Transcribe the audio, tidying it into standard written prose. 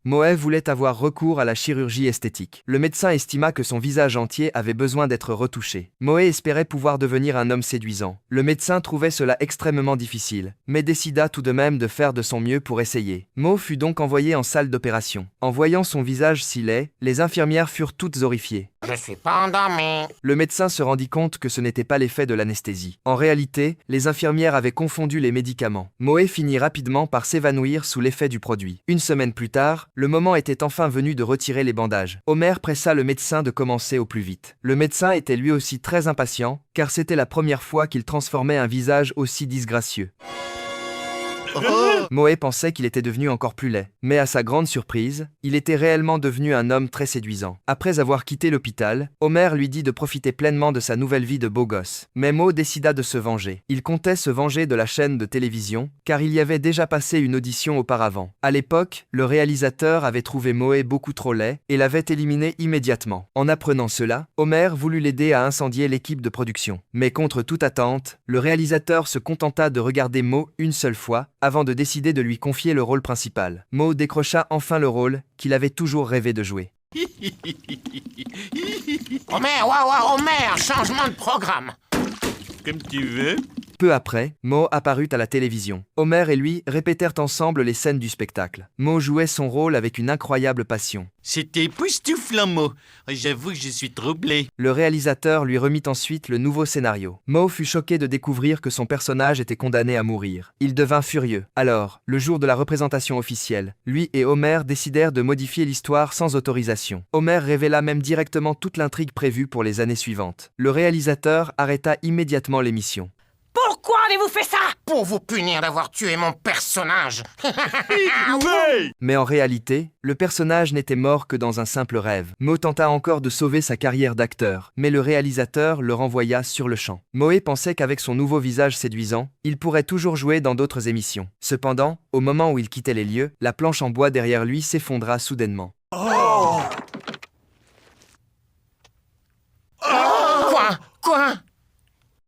Moe voulait avoir recours à la chirurgie esthétique. Le médecin estima que son visage entier avait besoin d'être retouché. Moe espérait pouvoir devenir un homme séduisant. Le médecin trouvait cela extrêmement difficile, mais décida tout de même de faire de son mieux pour essayer. Mo fut donc envoyé en salle d'opération. En voyant son visage si laid, les infirmières furent toutes horrifiées. Je suis pas endormi. Le médecin se rendit compte que ce n'était pas l'effet de l'anesthésie. En réalité, les infirmières avaient confondu les médicaments. Moe finit rapidement par s'évanouir sous l'effet du produit. Une semaine plus tard, le moment était enfin venu de retirer les bandages. Homer pressa le médecin de commencer au plus vite. Le médecin était lui aussi très impatient, car c'était la première fois qu'il transformait un visage aussi disgracieux. Moe pensait qu'il était devenu encore plus laid. Mais à sa grande surprise, il était réellement devenu un homme très séduisant. Après avoir quitté l'hôpital, Homer lui dit de profiter pleinement de sa nouvelle vie de beau gosse. Mais Mo décida de se venger. Il comptait se venger de la chaîne de télévision, car il y avait déjà passé une audition auparavant. À l'époque, le réalisateur avait trouvé Moe beaucoup trop laid et l'avait éliminé immédiatement. En apprenant cela, Homer voulut l'aider à incendier l'équipe de production. Mais contre toute attente, le réalisateur se contenta de regarder Mo une seule fois, avant de décider de lui confier le rôle principal. Mo décrocha enfin le rôle qu'il avait toujours rêvé de jouer. Homer, waouh, Homer, changement de programme. Comme tu veux. Peu après, Mo apparut à la télévision. Homer et lui répétèrent ensemble les scènes du spectacle. Mo jouait son rôle avec une incroyable passion. C'était époustouflant, Mo. J'avoue que je suis troublé. Le réalisateur lui remit ensuite le nouveau scénario. Mo fut choqué de découvrir que son personnage était condamné à mourir. Il devint furieux. Alors, le jour de la représentation officielle, lui et Homer décidèrent de modifier l'histoire sans autorisation. Homer révéla même directement toute l'intrigue prévue pour les années suivantes. Le réalisateur arrêta immédiatement l'émission. Pourquoi avez-vous fait ça? Pour vous punir d'avoir tué mon personnage. Mais en réalité, le personnage n'était mort que dans un simple rêve. Mo tenta encore de sauver sa carrière d'acteur, mais le réalisateur le renvoya sur le champ. Moe pensait qu'avec son nouveau visage séduisant, il pourrait toujours jouer dans d'autres émissions. Cependant, au moment où il quittait les lieux, la planche en bois derrière lui s'effondra soudainement.